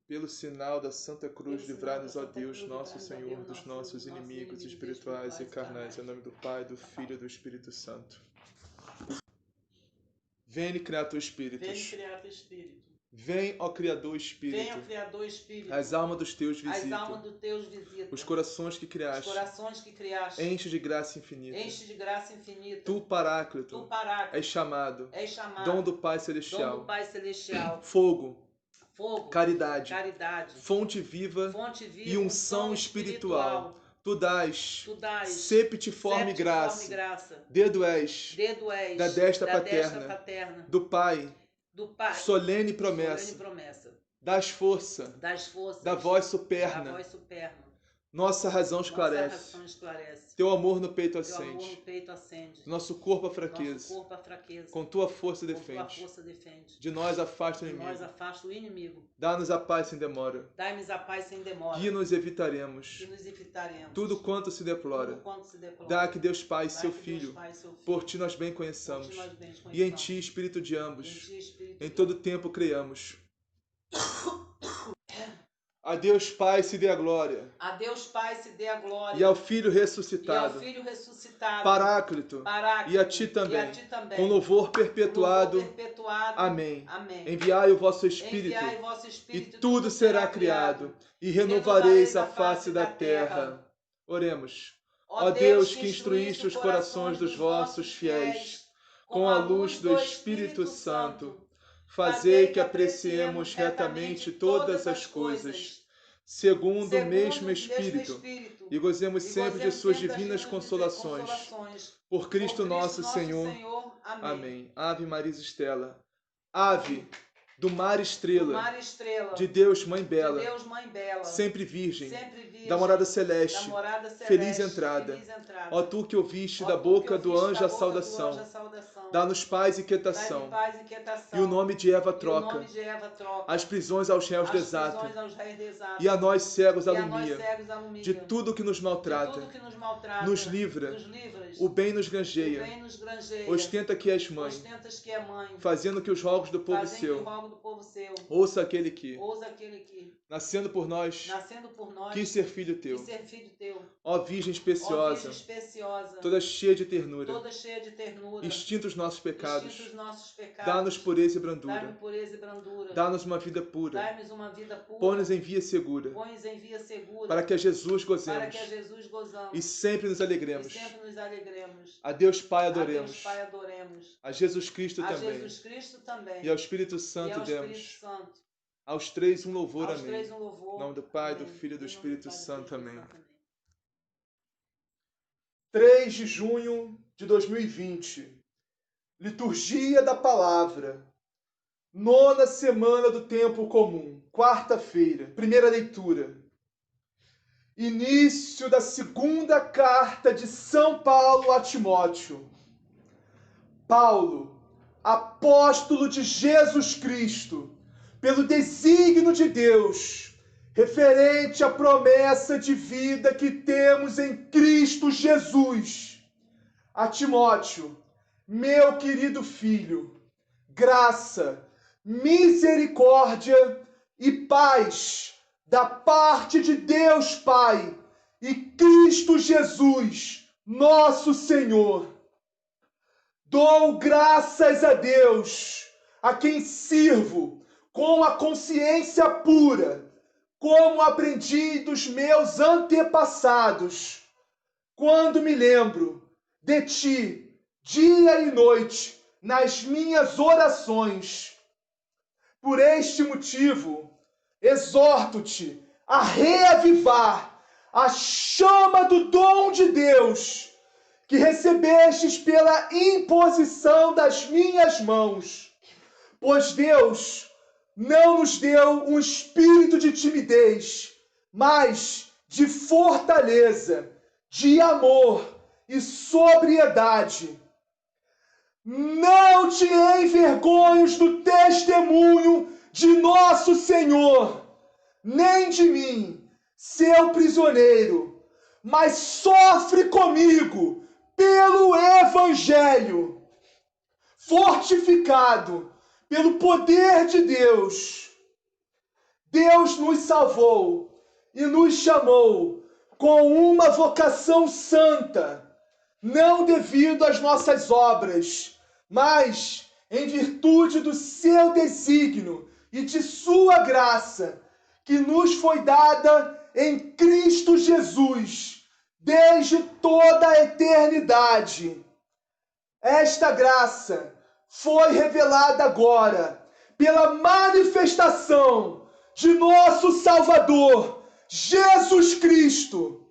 Pelo sinal da Santa Cruz, livrai-nos, ó Deus, nosso Senhor, dos nossos inimigos espirituais e carnais. Em nome do Pai, do Filho e do Espírito Santo. Vem criar teu Espírito. Vem criar teu Espírito. Vem, ó Criador Espírito. Vem, ó Criador Espírito. As almas dos teus As visita. almas dos teus visita. Os corações que criaste. Os corações que criaste. Enche de graça infinita. Enche de graça infinita. Tu, Paráclito. Tu, Paráclito. És chamado. És chamado. Dom do Pai Celestial. Dom do Pai Celestial. Fogo. Fogo. Caridade. Caridade. Fonte viva. Fonte viva. E unção espiritual. Tu dás. Septiforme graça. Dedo és. Da destra paterna. Do Pai. Solene promessa. Das força. Da voz superna. Nossa razão esclarece. Teu amor no peito acende. Nosso corpo a fraqueza. Com tua força defende. De nós afasta o inimigo. Dá-nos a paz sem demora. Guia-nos evitaremos. Tudo quanto se deplora. Dá que Deus Pai, seu Filho, por ti nós bem conheçamos. E em ti, Espírito de ambos, em todo tempo creiamos. A Deus Pai se dê a glória. A Deus Pai se dê a glória. E ao Filho ressuscitado. Paráclito. E a ti também. Com louvor perpetuado. Amém. Enviai o vosso Espírito. E tudo será criado. E renovareis a face da terra. Oremos. Ó Deus, que instruíste os corações dos vossos fiéis com a luz do Espírito Santo, fazei que apreciemos retamente todas as coisas, segundo o mesmo Espírito, e gozemos sempre de suas divinas consolações. Por Cristo nosso Senhor. Amém. Ave Maria Estela. Ave do mar estrela, de Deus Mãe Bela, sempre virgem, da morada celeste, feliz entrada. Ó tu que ouviste da boca do anjo a saudação, dá-nos paz e quietação, e o nome de Eva troca, as prisões aos réus desata, e a nós cegos alumia, de tudo que nos maltrata, nos livra, o bem nos granjeia, ostenta que és mãe, fazendo que os rogos do povo seu ouça aquele que, nascendo por nós, quis ser filho teu. Ó Virgem especiosa, toda cheia de ternura, extinta os nossos pecados, dá-nos pureza e brandura, dá-nos uma vida pura, põe-nos em via segura, para que a Jesus gozemos e sempre nos alegremos. A Deus Pai adoremos, a Jesus Cristo também, e ao Espírito Santo demos. Aos três um louvor, amém. Em nome do Pai, do Filho e do Espírito Santo, amém. 3 de junho de 2020. Liturgia da Palavra. 9ª semana do Tempo Comum. Quarta-feira. Primeira leitura. Início da segunda carta de São Paulo a Timóteo. Paulo, apóstolo de Jesus Cristo, pelo desígnio de Deus, referente à promessa de vida que temos em Cristo Jesus. A Timóteo, meu querido filho, graça, misericórdia e paz da parte de Deus Pai e Cristo Jesus, nosso Senhor. Dou graças a Deus, a quem sirvo com a consciência pura, como aprendi dos meus antepassados, quando me lembro de ti, dia e noite, nas minhas orações. Por este motivo, exorto-te a reavivar a chama do dom de Deus, que recebestes pela imposição das minhas mãos, pois Deus não nos deu um espírito de timidez, mas de fortaleza, de amor e sobriedade. Não te envergonhes do testemunho de nosso Senhor, nem de mim, seu prisioneiro, mas sofre comigo pelo Evangelho, fortificado pelo poder de Deus. Deus nos salvou e nos chamou com uma vocação santa, não devido às nossas obras, mas em virtude do seu desígnio e de sua graça, que nos foi dada em Cristo Jesus, desde toda a eternidade. Esta graça foi revelada agora pela manifestação de nosso Salvador, Jesus Cristo.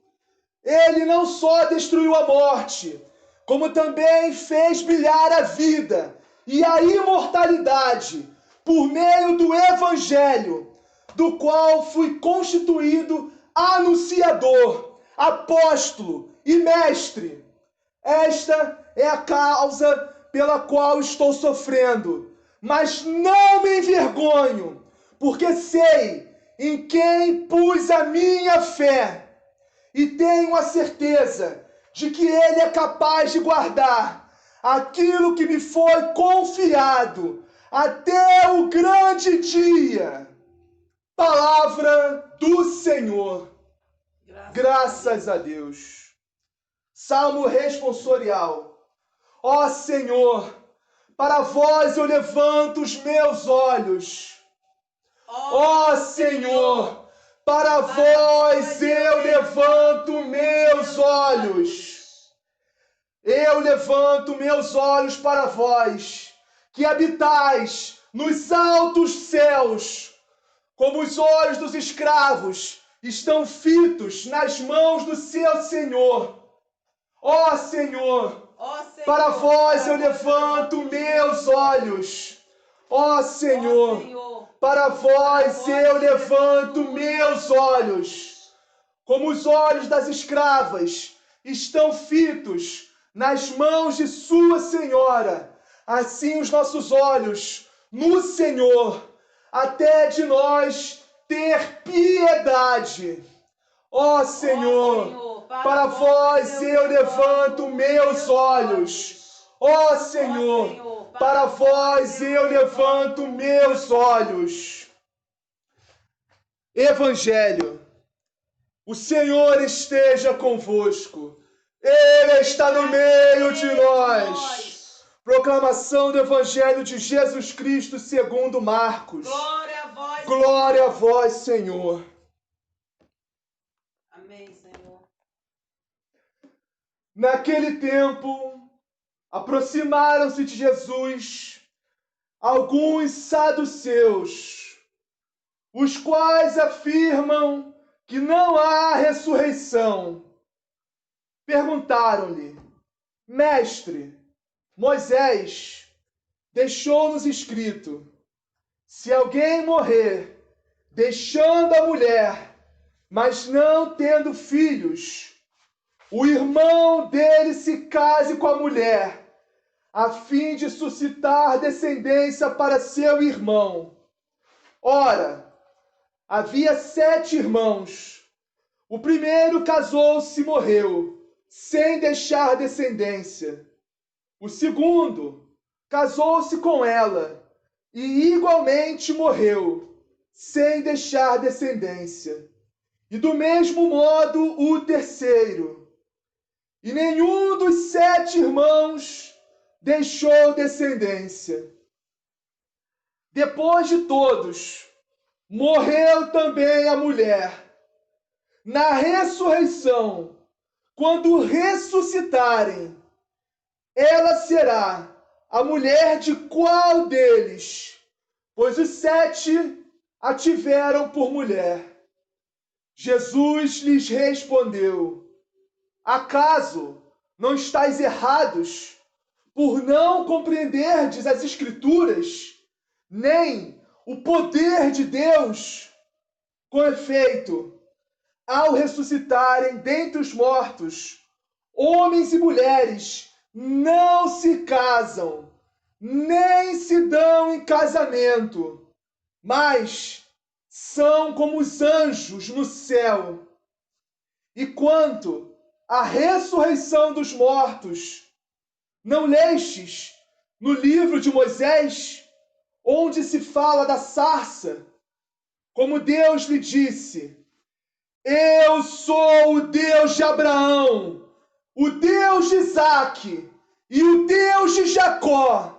Ele não só destruiu a morte, como também fez brilhar a vida e a imortalidade por meio do Evangelho, do qual fui constituído anunciador, apóstolo e mestre. Esta é a causa pela qual estou sofrendo, mas não me envergonho, porque sei em quem pus a minha fé e tenho a certeza de que Ele é capaz de guardar aquilo que me foi confiado até o grande dia. Palavra do Senhor. Graças a Deus. Salmo responsorial. Ó Senhor, para vós eu levanto os meus olhos. Ó Senhor, para vós eu levanto meus olhos. Eu levanto meus olhos para vós, que habitais nos altos céus, como os olhos dos escravos estão fitos nas mãos do seu Senhor. Ó Senhor, para vós eu levanto meus olhos. Ó Senhor, para vós eu levanto meus olhos. Como os olhos das escravas estão fitos nas mãos de sua senhora, assim os nossos olhos no Senhor, até de nós ter piedade. Ó Senhor, para vós eu levanto meus olhos. Ó Senhor, para vós eu levanto meus olhos. Evangelho. O Senhor esteja convosco. Ele está no meio de nós. Proclamação do Evangelho de Jesus Cristo segundo Marcos. Glória a vós, Senhor. Amém, Senhor. Naquele tempo, aproximaram-se de Jesus alguns saduceus, os quais afirmam que não há ressurreição. Perguntaram-lhe: Mestre, Moisés deixou-nos escrito: se alguém morrer, deixando a mulher, mas não tendo filhos, o irmão dele se case com a mulher, a fim de suscitar descendência para seu irmão. Ora, havia 7 irmãos. O primeiro casou-se e morreu, sem deixar descendência. O segundo casou-se com ela e igualmente morreu, sem deixar descendência. E do mesmo modo o terceiro. E nenhum dos 7 irmãos deixou descendência. Depois de todos, morreu também a mulher. Na ressurreição, quando ressuscitarem, ela será a mulher de qual deles? Pois os 7 a tiveram por mulher. Jesus lhes respondeu: acaso não estáis errados por não compreenderdes as Escrituras, nem o poder de Deus? Com efeito, ao ressuscitarem dentre os mortos, homens e mulheres não se casam, nem se dão em casamento, mas são como os anjos no céu. E quanto à ressurreição dos mortos, não lestes no livro de Moisés, onde se fala da sarça, como Deus lhe disse: eu sou o Deus de Abraão, o Deus de Isaque e o Deus de Jacó.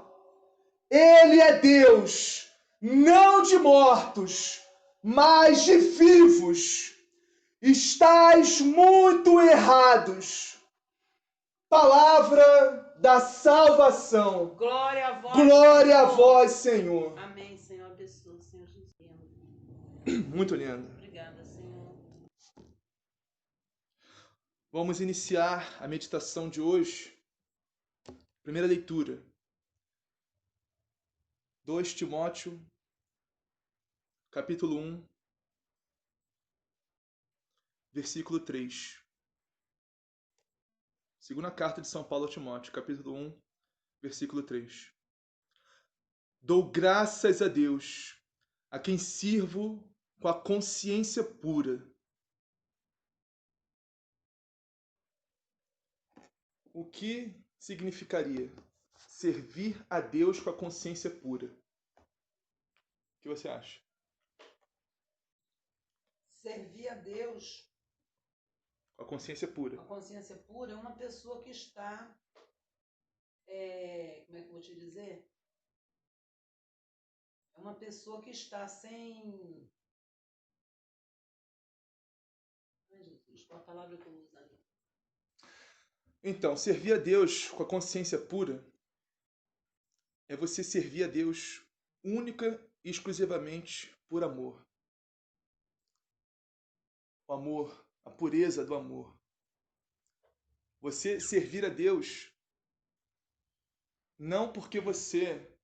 Ele é Deus, não de mortos, mas de vivos. Estais muito errados. Palavra da salvação. Glória a vós, Glória Senhor. A vós, Senhor. Amém, Senhor. Abençoa, Senhor Jesus. Muito lindo. Obrigada, Senhor. Vamos iniciar a meditação de hoje. Primeira leitura. 2 Timóteo, capítulo 1, versículo 3. Segunda carta de São Paulo a Timóteo, capítulo 1, versículo 3. Dou graças a Deus, a quem sirvo com a consciência pura. O que significaria servir a Deus com a consciência pura? O que você acha? Servir a Deus com a consciência pura. A consciência pura é uma pessoa que está, como é que eu vou te dizer? É uma pessoa que está sem... Ai, Jesus, qual a palavra que eu vou usar ali? Então, servir a Deus com a consciência pura é você servir a Deus única e exclusivamente por amor. O amor, a pureza do amor. Você servir a Deus não porque você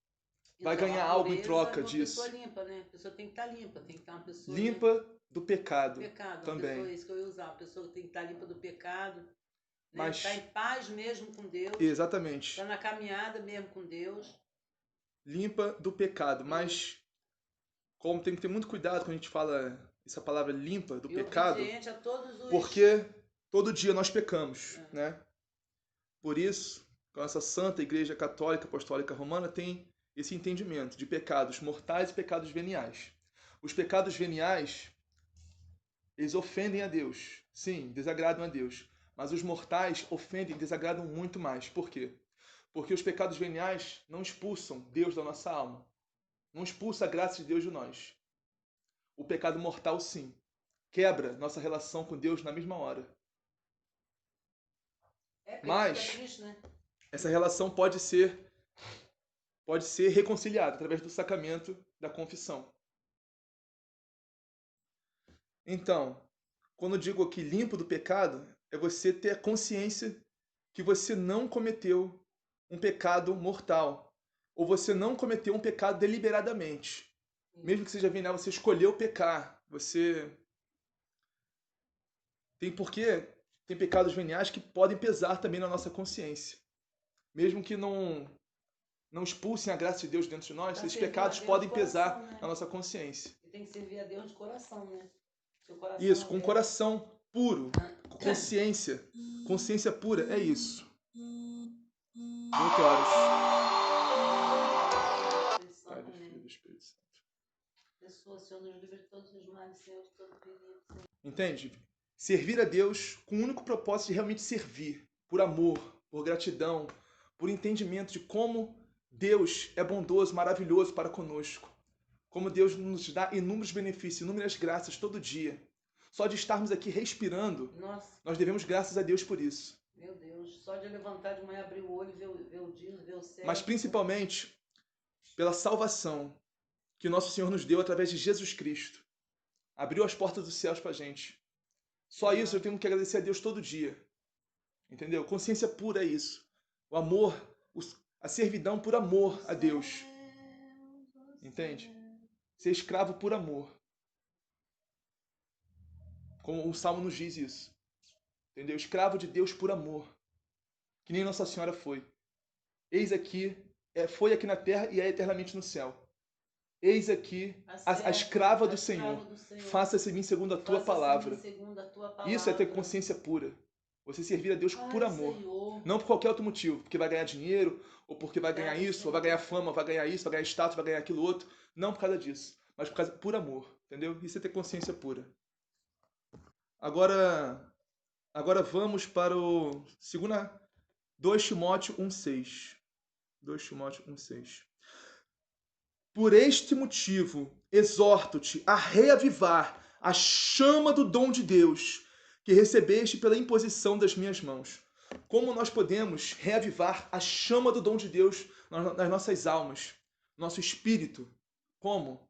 vai ganhar algo em troca disso. A pessoa limpa, né? A pessoa tem que estar limpa, tem que estar uma pessoa limpa do pecado. Também. Pessoa, isso que eu ia usar. A pessoa tem que estar limpa do pecado, né? Mas estar em paz mesmo com Deus. Exatamente. Estar na caminhada mesmo com Deus. Limpa do pecado, mas como tem que ter muito cuidado quando a gente fala essa palavra limpa do pecado, a todos os... porque todo dia nós pecamos, né? Por isso, a nossa Santa Igreja Católica Apostólica Romana tem esse entendimento de pecados mortais e pecados veniais. Os pecados veniais, eles ofendem a Deus. Sim, desagradam a Deus. Mas os mortais ofendem e desagradam muito mais. Por quê? Porque os pecados veniais não expulsam Deus da nossa alma. Não expulsa a graça de Deus de nós. O pecado mortal, sim, quebra nossa relação com Deus na mesma hora. Mas essa relação pode ser reconciliada através do sacramento da confissão. Então, quando eu digo aqui limpo do pecado, é você ter a consciência que você não cometeu um pecado mortal, ou você não cometeu um pecado deliberadamente. Mesmo que seja venial, você escolheu pecar. Você tem pecados veniais que podem pesar também na nossa consciência. Mesmo que não expulsem a graça de Deus dentro de nós, esses pecados podem pesar na nossa consciência. E tem que servir a Deus de coração, né? Isso, com coração puro, com consciência pura, é isso. Doutoras. Pai do Filho e do Espírito Santo. Senhor, nos livre de todos os males, Senhor, de todo perigo. Entende? Servir a Deus com o único propósito de realmente servir, por amor, por gratidão, por entendimento de como Deus é bondoso, maravilhoso para conosco. Como Deus nos dá inúmeros benefícios, inúmeras graças todo dia. Só de estarmos aqui respirando, nós devemos graças a Deus por isso. Meu Deus, só de levantar de manhã, abrir o olho, ver o dia, ver o céu. Mas principalmente pela salvação que nosso Senhor nos deu através de Jesus Cristo. Abriu as portas dos céus para a gente. Só isso eu tenho que agradecer a Deus todo dia. Entendeu? Consciência pura é isso. O amor, a servidão por amor a Deus. Entende? Ser escravo por amor. Como o Salmo nos diz isso. Entendeu? Escravo de Deus por amor. Que nem Nossa Senhora foi. Eis aqui, foi aqui na terra e é eternamente no céu. Eis aqui a escrava do Senhor. Faça-se em mim segundo a tua palavra. Isso é ter consciência pura. Você servir a Deus por amor. Senhor. Não por qualquer outro motivo. Porque vai ganhar dinheiro, ou porque vai ganhar isso, ou vai ganhar fama, vai ganhar isso, vai ganhar status, vai ganhar aquilo outro. Não por causa disso. Mas por amor. entendeu? Isso é ter consciência pura. Agora vamos para o 2 Timóteo 1,6. 2 Timóteo 1,6. Por este motivo, exorto-te a reavivar a chama do dom de Deus que recebeste pela imposição das minhas mãos. Como nós podemos reavivar a chama do dom de Deus nas nossas almas, nosso espírito? Como?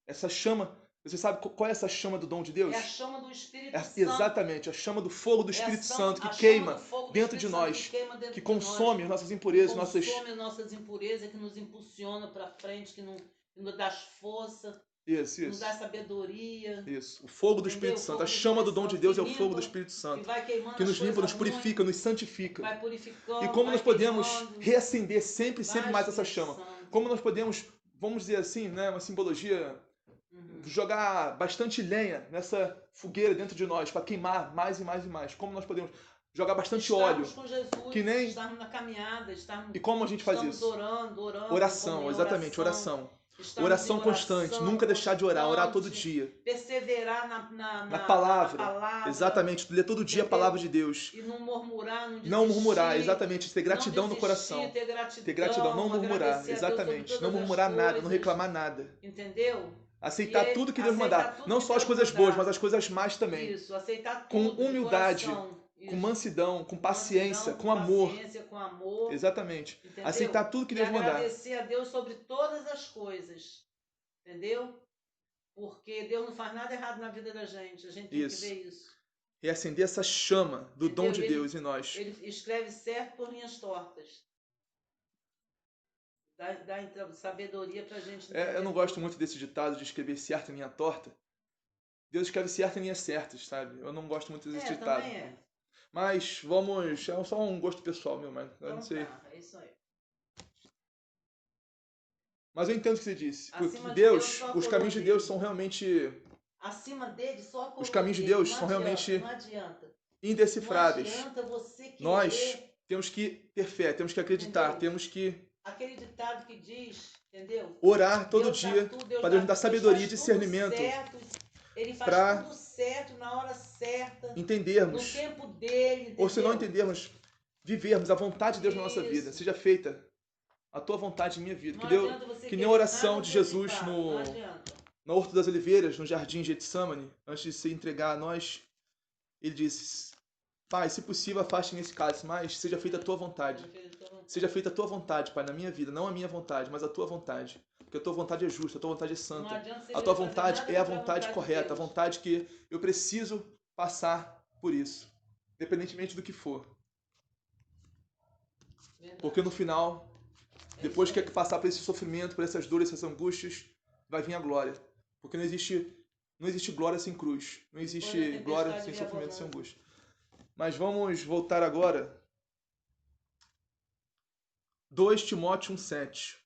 Essa chama, você sabe qual é essa chama do dom de Deus? É a chama do Espírito Santo. Exatamente, a chama do fogo do Espírito Santo que queima dentro de nós, que consome as nossas impurezas, consome as nossas impurezas, que nos impulsiona para frente, que nos dá força. Isso. Nos dá sabedoria. Isso. O fogo do Espírito Santo. A chama do dom de Deus é o fogo do Espírito Santo. Que nos limpa, nos purifica, nos santifica. Vai purificando. E como nós podemos reacender sempre mais essa chama? Como nós podemos, vamos dizer assim, né, uma simbologia, jogar bastante lenha nessa fogueira dentro de nós para queimar mais e mais e mais. Como nós podemos jogar bastante óleo. Com Jesus, que nem... estarmos na caminhada, E como a gente faz isso? Orando. Oração, exatamente, oração. Oração constante, nunca deixar de orar todo dia. Perseverar na palavra. Exatamente, ler todo dia a palavra de Deus. E não murmurar, não murmurar, exatamente, ter gratidão no coração. Ter gratidão, não murmurar, exatamente. Não murmurar nada, não reclamar nada. Entendeu? Aceitar tudo que Deus mandar. Não só as coisas boas, mas as coisas más também. Isso, aceitar tudo. Com humildade. Com mansidão, com paciência, com amor. Exatamente. Entendeu? Aceitar tudo que Deus mandar. Agradecer a Deus sobre todas as coisas. Entendeu? Porque Deus não faz nada errado na vida da gente. A gente tem que ver isso. E acender essa chama do dom de Deus em nós. Ele escreve certo por linhas tortas. Dá sabedoria pra gente. Eu não gosto muito desse ditado de escrever certo em linha torta. Deus escreve certo em linhas certas, sabe? Eu não gosto muito desse ditado. Também é. Mas vamos... É só um gosto pessoal meu, mas eu não sei. Tá, é isso aí. Mas eu entendo o que você disse. Porque Deus, os caminhos de Deus são realmente... Acima dele, só os caminhos de Deus são realmente indecifráveis. Não adianta você querer... Nós temos que ter fé, temos que acreditar, temos que... Aquele ditado que diz, entendeu? Orar todo dia para Deus nos dar sabedoria e discernimento. Ele faz tudo certo, na hora certa. Entendermos. No tempo dele. Entendeu? Ou se não entendermos, vivermos a vontade de Deus na nossa vida. Seja feita a tua vontade em minha vida. Que nem a oração de Jesus na Horto das Oliveiras, no jardim de Getsemane, antes de se entregar a nós. Ele disse: Pai, se possível, afaste-me esse cálice, mas seja feita a tua vontade. Seja feita a tua vontade, Pai, na minha vida. Não a minha vontade, mas a tua vontade. Porque a tua vontade é justa, a tua vontade é santa. A tua vontade é a vontade correta, a vontade que eu preciso passar por isso. Independentemente do que for. Porque no final, depois que passar por esse sofrimento, por essas dores, essas angústias, vai vir a glória. Porque não existe glória sem cruz. Não existe glória sem sofrimento, sem angústia. Mas vamos voltar agora. 2 Timóteo 1,7.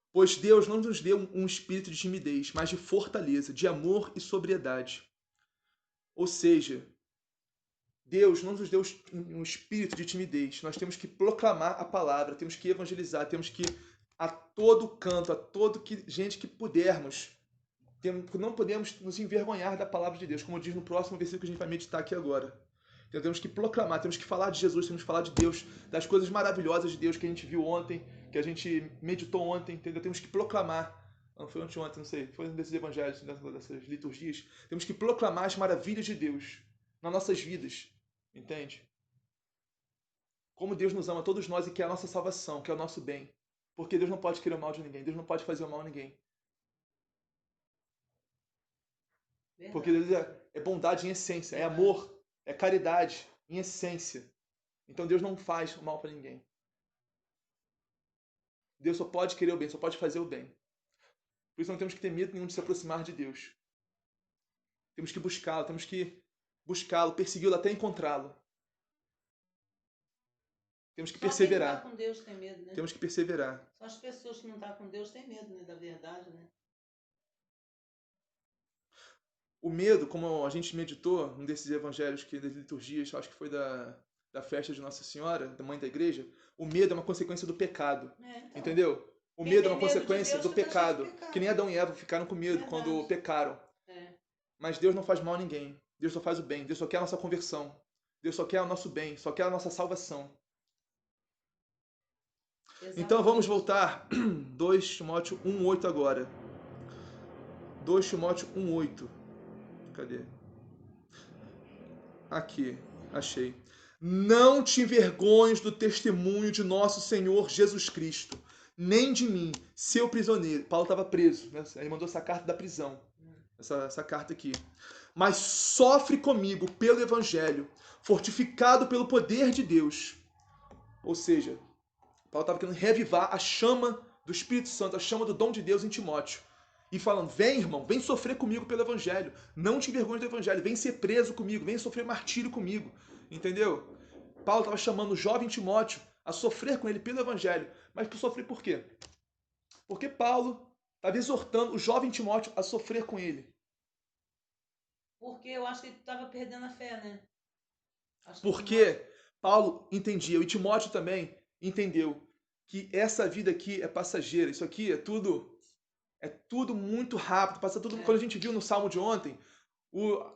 Pois Deus não nos deu um espírito de timidez, mas de fortaleza, de amor e sobriedade. Ou seja, Deus não nos deu um espírito de timidez. Nós temos que proclamar a palavra, temos que evangelizar, temos que a todo canto, a todo gente que pudermos. Não podemos nos envergonhar da palavra de Deus, como diz no próximo versículo que a gente vai meditar aqui agora. Então temos que proclamar, temos que falar de Jesus, temos que falar de Deus, das coisas maravilhosas de Deus que a gente viu ontem, que a gente meditou ontem, entendeu? Temos que proclamar, não foi ontem, não sei, foi um desses evangelhos, dessas liturgias, temos que proclamar as maravilhas de Deus nas nossas vidas, entende? Como Deus nos ama, todos nós, e que é a nossa salvação, que é o nosso bem. Porque Deus não pode querer o mal de ninguém, Deus não pode fazer o mal a ninguém. Porque Deus é bondade em essência, é amor, é caridade em essência. Então Deus não faz o mal para ninguém. Deus só pode querer o bem, só pode fazer o bem. Por isso não temos que ter medo nenhum de se aproximar de Deus. Temos que buscá-lo, persegui-lo até encontrá-lo. Temos que perseverar. Só quem está com Deus tem medo, né? Temos que perseverar. Só as pessoas que não estão com Deus têm medo, né, da verdade, né? O medo, como a gente meditou num desses evangelhos, das liturgias, acho que foi da festa de Nossa Senhora, da Mãe da Igreja, o medo é uma consequência do pecado. Então. Entendeu? O medo é uma consequência do pecado. Que nem Adão e Eva ficaram com medo quando pecaram. Mas Deus não faz mal a ninguém. Deus só faz o bem. Deus só quer a nossa conversão. Deus só quer o nosso bem. Só quer a nossa salvação. Exatamente. Então vamos voltar. 2 Timóteo 1,8 agora. 2 Timóteo 1,8. Cadê? Aqui. Achei. Não te envergonhes do testemunho de nosso Senhor Jesus Cristo, nem de mim, seu prisioneiro. Paulo estava preso, né? Ele mandou essa carta da prisão. Essa carta aqui. Mas sofre comigo pelo Evangelho, fortificado pelo poder de Deus. Ou seja, Paulo estava querendo reavivar a chama do Espírito Santo, a chama do dom de Deus em Timóteo. E falando, vem irmão, vem sofrer comigo pelo Evangelho. Não te envergonhe do Evangelho, vem ser preso comigo, vem sofrer martírio comigo. Entendeu? Paulo estava chamando o jovem Timóteo a sofrer com ele pelo Evangelho. Mas sofrer por quê? Porque Paulo estava exortando o jovem Timóteo a sofrer com ele. Porque eu acho que ele estava perdendo a fé, né? Porque Paulo entendia, e Timóteo também entendeu, que essa vida aqui é passageira. Isso aqui é tudo muito rápido. Passa tudo. Quando a gente viu no Salmo de ontem,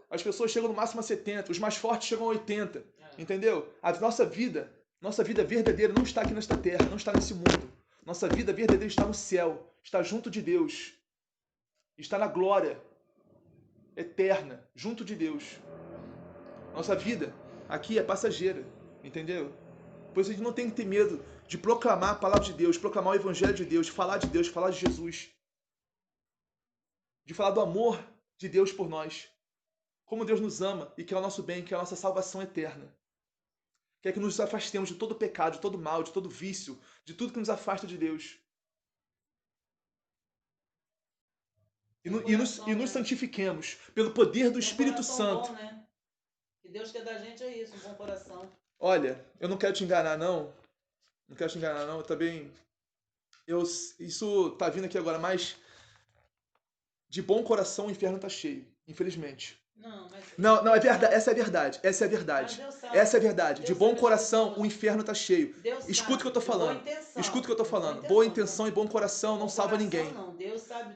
as pessoas chegam no máximo a 70, os mais fortes chegam a 80. Entendeu? A nossa vida verdadeira não está aqui nesta terra, não está nesse mundo. Nossa vida verdadeira está no céu, está junto de Deus. Está na glória eterna, junto de Deus. Nossa vida aqui é passageira, entendeu? Por isso a gente não tem que ter medo de proclamar a palavra de Deus, proclamar o Evangelho de Deus, falar de Deus, falar de Jesus. De falar do amor de Deus por nós. Como Deus nos ama e quer o nosso bem, quer a nossa salvação eterna. Quer que nos afastemos de todo pecado, de todo mal, de todo vício, de tudo que nos afasta de Deus. E nos santifiquemos pelo poder do Espírito Santo. Bom, né? Que Deus quer da gente é isso, um bom coração. Olha, eu não quero te enganar, não. Não quero te enganar, não. Eu também... Isso tá vindo aqui agora, mas... De bom coração o inferno tá cheio, infelizmente. Não, é verdade. Essa é a verdade. Essa é a verdade. Essa é a verdade. De bom coração, o inferno está cheio. Escuta o que eu estou falando. Escuta o que eu estou falando. Boa intenção e bom coração não salva ninguém.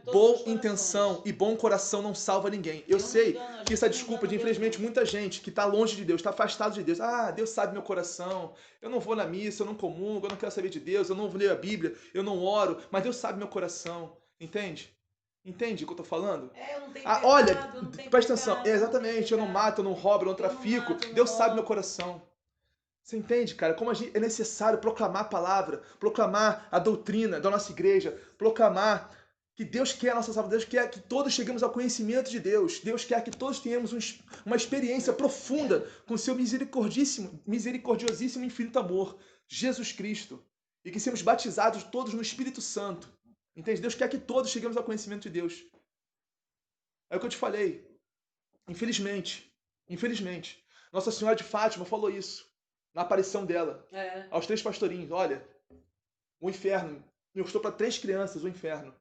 Boa intenção e bom coração não salva ninguém. Eu sei que essa desculpa de, infelizmente, muita gente que está longe de Deus, está afastado de Deus. Ah, Deus sabe meu coração. Eu não vou na missa, eu não comungo, eu não quero saber de Deus, eu não leio a Bíblia, eu não oro, mas Deus sabe meu coração. Entende? Entende o que eu tô falando? Eu não tenho pecado, olha, presta atenção. Exatamente, eu não mato, eu não roubo, eu não trafico. Deus sabe meu coração. Você entende, cara? Como é necessário proclamar a palavra, proclamar a doutrina da nossa igreja, proclamar que Deus quer a nossa salvação, Deus quer que todos cheguemos ao conhecimento de Deus. Deus quer que todos tenhamos uma experiência profunda com o seu misericordiosíssimo e infinito amor, Jesus Cristo. E que sejamos batizados todos no Espírito Santo. Entende? Deus quer que todos cheguemos ao conhecimento de Deus. É o que eu te falei. Infelizmente, Nossa Senhora de Fátima falou isso na aparição dela aos 3 pastorinhos. Olha, o inferno me mostrou para 3 crianças o inferno.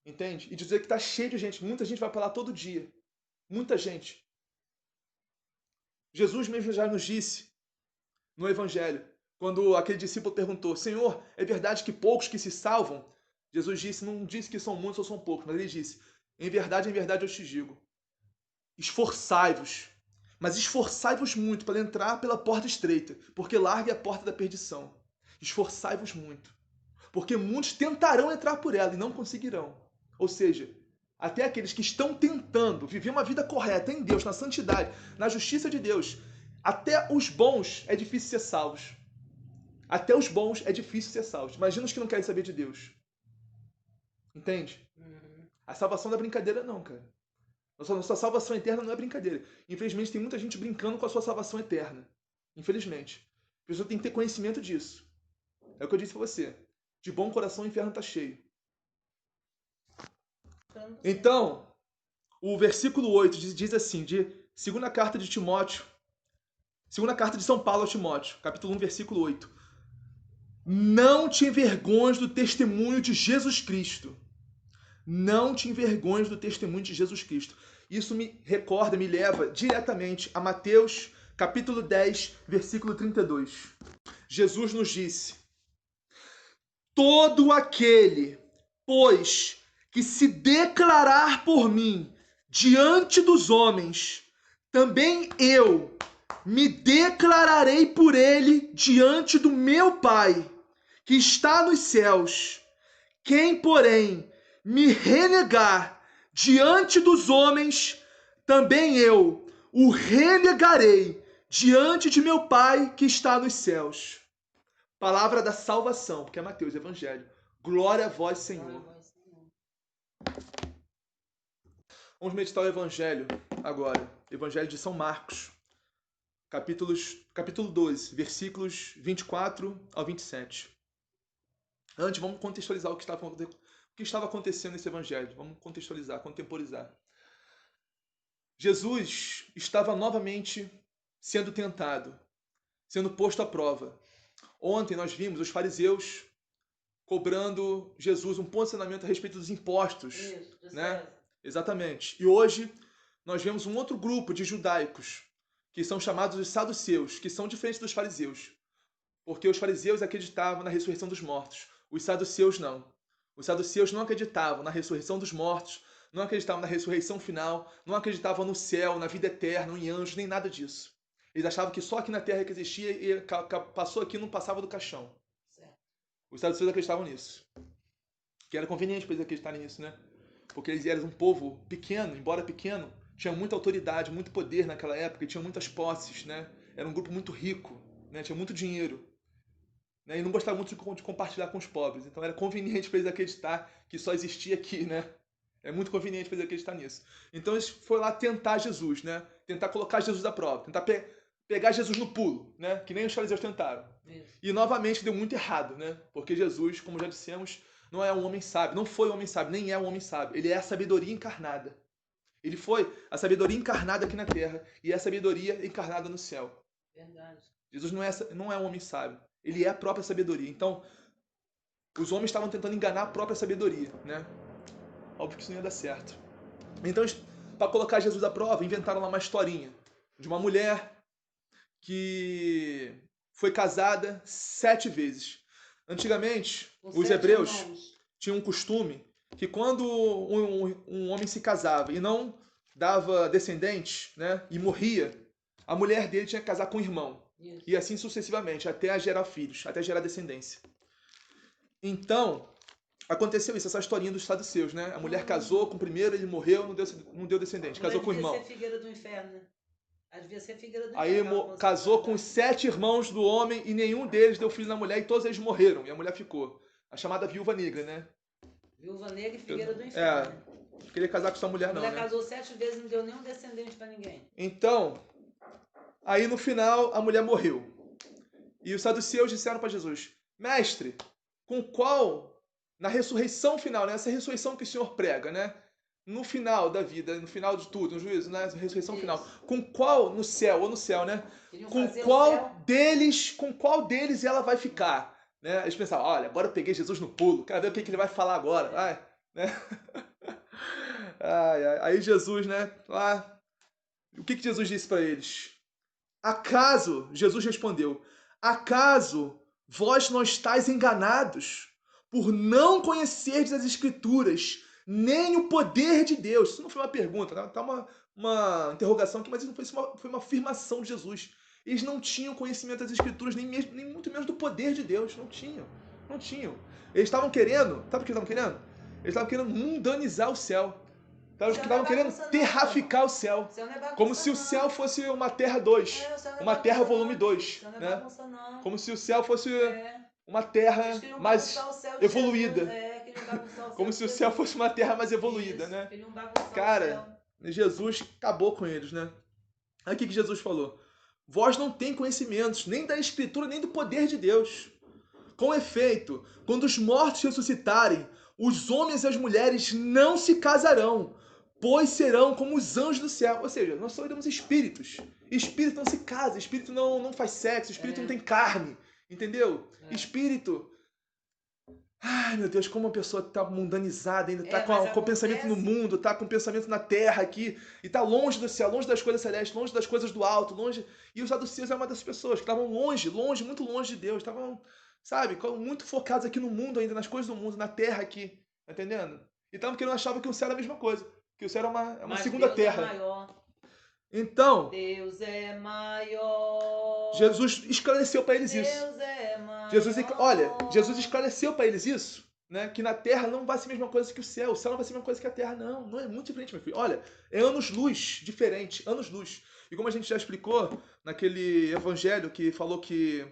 Entende? E dizer que está cheio de gente. Muita gente vai para lá todo dia. Muita gente. Jesus mesmo já nos disse no Evangelho, quando aquele discípulo perguntou, Senhor, é verdade que poucos que se salvam? Jesus disse, não disse que são muitos ou são poucos, mas ele disse, em verdade eu te digo, esforçai-vos, mas esforçai-vos muito para entrar pela porta estreita, porque larga é a porta da perdição. Esforçai-vos muito, porque muitos tentarão entrar por ela e não conseguirão. Ou seja, até aqueles que estão tentando viver uma vida correta em Deus, na santidade, na justiça de Deus, até os bons é difícil ser salvos. Até os bons é difícil ser salvos. Imagina os que não querem saber de Deus. Entende? A salvação não é brincadeira não, cara. Nossa salvação eterna não é brincadeira. Infelizmente tem muita gente brincando com a sua salvação eterna. Infelizmente. A pessoa tem que ter conhecimento disso. É o que eu disse pra você. De bom coração o inferno está cheio. Então, o versículo 8 diz assim, de segunda carta de Timóteo, segunda carta de São Paulo a Timóteo, capítulo 1, versículo 8. Não te envergonhes do testemunho de Jesus Cristo. Não te envergonhes do testemunho de Jesus Cristo. Isso me leva diretamente a Mateus, capítulo 10, versículo 32. Jesus nos disse, todo aquele, pois, que se declarar por mim diante dos homens, também eu me declararei por ele diante do meu Pai, que está nos céus. Quem, porém, me renegar diante dos homens, também eu o renegarei diante de meu Pai que está nos céus. Palavra da salvação, porque é Mateus, Evangelho. Glória a vós, Senhor. Vamos meditar o Evangelho agora. Evangelho de São Marcos, capítulo 12, versículos 24 ao 27. Antes, vamos contextualizar o que estava acontecendo nesse Evangelho. Vamos contextualizar, contemporizar. Jesus estava novamente sendo tentado, sendo posto à prova. Ontem nós vimos os fariseus cobrando Jesus um posicionamento a respeito dos impostos. Isso, né? Exatamente. E hoje nós vemos um outro grupo de judaicos, que são chamados de saduceus, que são diferentes dos fariseus. Porque os fariseus acreditavam na ressurreição dos mortos. Os saduceus não. Os saduceus não acreditavam na ressurreição dos mortos, não acreditavam na ressurreição final, não acreditavam no céu, na vida eterna, em anjos, nem nada disso. Eles achavam que só aqui na terra que existia e passou aqui não passava do caixão. Certo. Os saduceus acreditavam nisso. Que era conveniente para eles acreditarem nisso, né? Porque eles eram um povo pequeno, embora pequeno, tinha muita autoridade, muito poder naquela época, e tinha muitas posses, né? Era um grupo muito rico, né? Tinha muito dinheiro. Né? E não gostava muito de compartilhar com os pobres. Então era conveniente para eles acreditar que só existia aqui, né? É muito conveniente para eles acreditar nisso. Então eles foram lá tentar Jesus, né? Tentar colocar Jesus à prova, tentar pegar Jesus no pulo, né? Que nem os fariseus tentaram. Isso. E novamente deu muito errado, né? Porque Jesus, como já dissemos, não é um homem sábio, não foi um homem sábio, nem é um homem sábio. Ele é a sabedoria encarnada. Ele foi a sabedoria encarnada aqui na terra e é a sabedoria encarnada no céu. Verdade. Jesus não é um homem sábio. Ele é a própria sabedoria. Então, os homens estavam tentando enganar a própria sabedoria, né? Óbvio que isso não ia dar certo. Então, para colocar Jesus à prova, inventaram lá uma historinha de uma mulher que foi casada 7 vezes. Antigamente, os hebreus tinham um costume que quando um homem se casava e não dava descendentes, né, e morria, a mulher dele tinha que casar com o irmão. Isso. E assim sucessivamente, até gerar filhos, até gerar descendência. Então, aconteceu isso, essa historinha dos saduceus, né? A mulher casou com o primeiro, ele morreu, não deu descendente, casou com o irmão. Devia ser figueira do inferno, né? Devia ser figueira do Aí casou com os 7 irmãos do homem e nenhum deles deu filho na mulher e todos eles morreram. E a mulher ficou. A chamada viúva negra, né? Viúva negra e figueira do inferno. Não queria casar com essa mulher não, A mulher casou 7 vezes e não deu nenhum descendente para ninguém. Então, aí no final a mulher morreu. E os saduceus disseram para Jesus: Mestre, com qual, na ressurreição final, né? Essa ressurreição que o Senhor prega, né? No final da vida, no final de tudo, no juízo, na ressurreição final, com qual no céu, né? Com qual deles ela vai ficar? Né? Eles pensavam, olha, agora eu peguei Jesus no pulo, quero ver o que ele vai falar agora. Vai, né? Aí Jesus, né? Lá, o que Jesus disse para eles? Jesus respondeu, acaso vós não estáis enganados por não conhecerdes as Escrituras, nem o poder de Deus? Isso não foi uma pergunta, né? Tá uma interrogação aqui, mas isso foi uma afirmação de Jesus. Eles não tinham conhecimento das Escrituras, nem muito menos do poder de Deus. Não tinham. Eles estavam querendo, sabe o que eles estavam querendo? Eles estavam querendo mundanizar o céu. Estavam querendo terraficar o céu. Como se o céu fosse uma Terra 2. Uma Terra volume 2. Né? Como se o céu fosse uma terra mais evoluída. Como se o céu fosse uma terra mais evoluída, né? Cara, Jesus acabou com eles, né? Aí o que Jesus falou? Vós não tem conhecimentos nem da Escritura, nem do poder de Deus. Com efeito, quando os mortos ressuscitarem, os homens e as mulheres não se casarão, pois serão como os anjos do céu. Ou seja, nós só seremos espíritos. Espírito não se casa, espírito não faz sexo, espírito não tem carne. Entendeu? Espírito. Ai, meu Deus, como uma pessoa está mundanizada, ainda está com o pensamento no mundo, está com o pensamento na terra aqui, e está longe do céu, longe das coisas celestes, longe das coisas do alto, longe. E os saduceus é uma dessas pessoas que estavam longe, muito longe de Deus, estavam, sabe, muito focados aqui no mundo ainda, nas coisas do mundo, na terra aqui, tá entendendo? Então, porque não achava que o céu era a mesma coisa, que o céu era uma segunda terra. Deus é maior. Então, Deus é maior. Jesus esclareceu para eles isso. Deus é maior. Jesus esclareceu para eles isso, né? Que na terra não vai ser a mesma coisa que o céu não vai ser a mesma coisa que a terra, não é muito diferente, meu filho. Olha, é anos-luz diferente, anos-luz. E como a gente já explicou naquele evangelho que falou que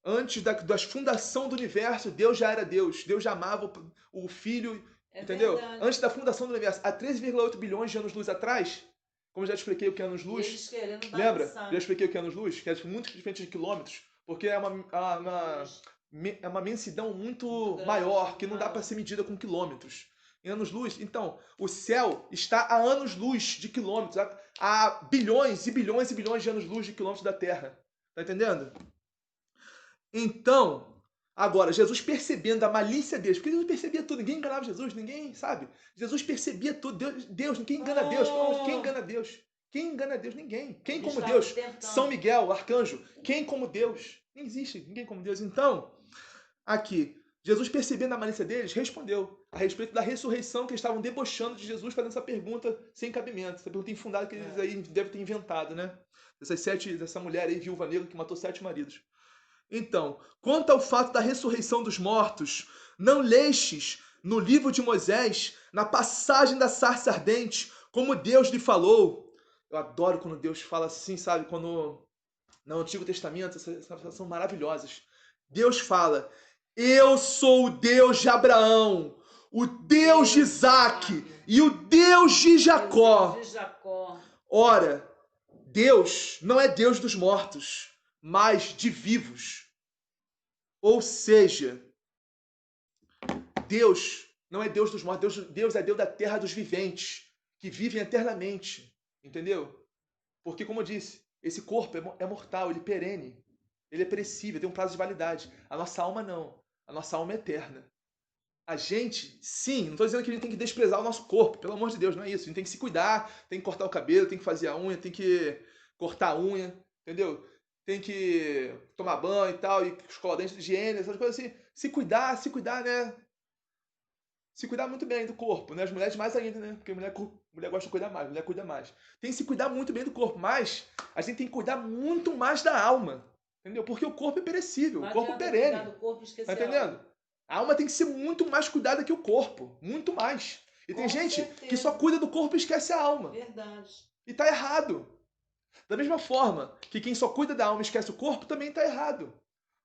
antes da fundação do universo, Deus já era Deus, Deus já amava o Filho, entendeu? Verdade. Antes da fundação do universo, há 13,8 bilhões de anos-luz atrás, como eu já expliquei o que é anos-luz. Lembra? Já expliquei o que é anos-luz, que é muito diferente de quilômetros, porque é uma imensidão muito maior, que não dá para ser medida com quilômetros. Em anos-luz, então, o céu está a anos-luz de quilômetros, a bilhões e bilhões e bilhões de anos-luz de quilômetros da Terra. Tá entendendo? Então, agora, Jesus percebendo a malícia deles, porque Jesus percebia tudo, ninguém enganava Jesus, ninguém, sabe? Jesus percebia tudo, Deus, quem engana Deus? Quem engana Deus? Quem engana Deus? Ninguém. Quem como Deus? São Miguel, arcanjo. Quem como Deus? Não existe ninguém como Deus. Então, aqui, Jesus percebendo a malícia deles, respondeu a respeito da ressurreição, que eles estavam debochando de Jesus, fazendo essa pergunta sem cabimento, essa pergunta infundada que eles aí devem ter inventado, né? Dessa mulher aí, viúva negra, que matou 7 maridos. Então, quanto ao fato da ressurreição dos mortos, não lestes no livro de Moisés, na passagem da sarça ardente, como Deus lhe falou? Eu adoro quando Deus fala assim, sabe? Quando no Antigo Testamento, essas são maravilhosas. Deus fala, eu sou o Deus de Abraão, o Deus de Isaac e o Deus de Jacó. Ora, Deus não é Deus dos mortos, mas de vivos. Ou seja, Deus não é Deus dos mortos, Deus é Deus da terra dos viventes, que vivem eternamente, entendeu? Porque, como eu disse, esse corpo é mortal, ele é perene, ele é perecível, tem um prazo de validade. A nossa alma não, a nossa alma é eterna. A gente, sim, não estou dizendo que a gente tem que desprezar o nosso corpo, pelo amor de Deus, não é isso. A gente tem que se cuidar, tem que cortar o cabelo, tem que fazer a unha, tem que cortar a unha, entendeu? Tem que tomar banho e tal, e escovar dente de higiene, essas coisas assim. Se cuidar, né? Se cuidar muito bem do corpo, né? As mulheres mais ainda, né? Porque mulher gosta de cuidar mais, mulher cuida mais. Tem que se cuidar muito bem do corpo, mas a gente tem que cuidar muito mais da alma, entendeu? Porque o corpo é perecível, o corpo é perene. Tá entendendo? A alma tem que ser muito mais cuidada que o corpo, muito mais. E tem gente que só cuida do corpo e esquece a alma. Verdade. E tá errado. Da mesma forma que quem só cuida da alma e esquece o corpo, também tá errado.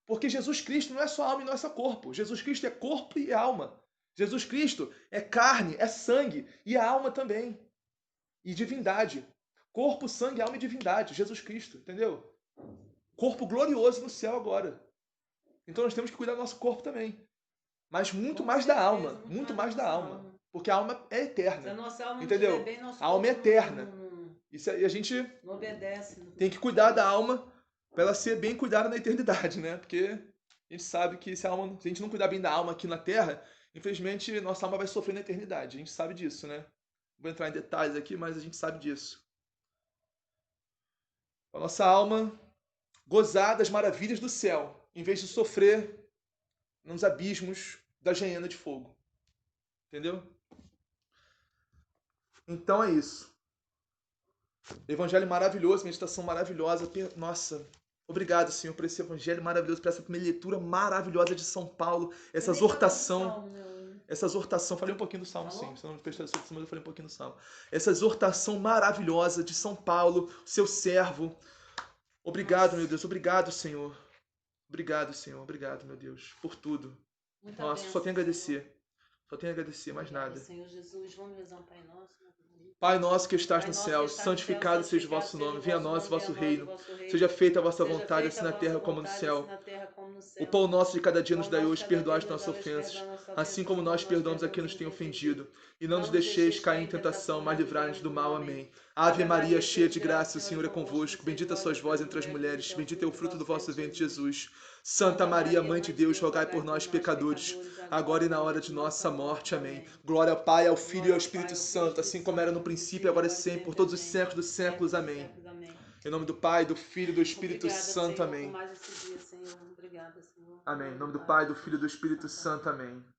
Porque Jesus Cristo não é só alma e não é só corpo. Jesus Cristo é corpo e alma. Jesus Cristo é carne, é sangue e a alma também. E divindade. Corpo, sangue, alma e divindade. Jesus Cristo, entendeu? Corpo glorioso no céu agora. Então nós temos que cuidar do nosso corpo também. Mas muito mais da alma. Muito mais da alma. Porque a alma é eterna. Se a nossa alma entendeu? Bem, a alma é eterna. Isso aí a gente não obedece. Tem que cuidar da alma para ela ser bem cuidada na eternidade, né? Porque a gente sabe que se a gente não cuidar bem da alma aqui na Terra, infelizmente nossa alma vai sofrer na eternidade. A gente sabe disso, né? Não vou entrar em detalhes aqui, mas a gente sabe disso. A nossa alma gozar das maravilhas do céu, em vez de sofrer nos abismos da gehenna de fogo. Entendeu? Então é isso. Evangelho maravilhoso, meditação maravilhosa. Nossa, obrigado, Senhor, por esse evangelho maravilhoso, por essa primeira leitura maravilhosa de São Paulo, essa exortação. Essa exortação, falei um pouquinho do Salmo, sim, senão não prestei atenção, mas eu falei um pouquinho do Salmo. Essa exortação maravilhosa de São Paulo, seu servo. Obrigado, meu Deus, obrigado, Senhor. Obrigado, Senhor, obrigado, meu Deus, por tudo. Nossa, só tenho a agradecer. Só tenho a agradecer, mais nada. Senhor Jesus, vamos rezar um Pai Nosso. Pai nosso que estás no céu, santificado seja o vosso nome. Venha a nós o vosso reino. Seja feita a vossa vontade, assim na terra como no céu. O pão nosso de cada dia nos dai hoje, perdoai as nossas ofensas, assim como nós perdoamos a quem nos tem ofendido. E não nos deixeis cair em tentação, mas livrai-nos do mal. Amém. Ave Maria, cheia de graça, o Senhor é convosco. Bendita sois vós entre as mulheres, bendito é o fruto do vosso ventre, Jesus. Santa Maria, Mãe de Deus, rogai por nós, pecadores, agora e na hora de nossa morte. Amém. Glória ao Pai, ao Filho e ao Espírito Santo, assim como era no princípio, agora e sempre, por todos os séculos dos séculos. Amém. Em nome do Pai, do Filho e do Espírito Santo. Amém. Obrigada, Senhor. Obrigada, Senhor. Amém. Em nome do Pai, do Filho e do Espírito Santo. Amém.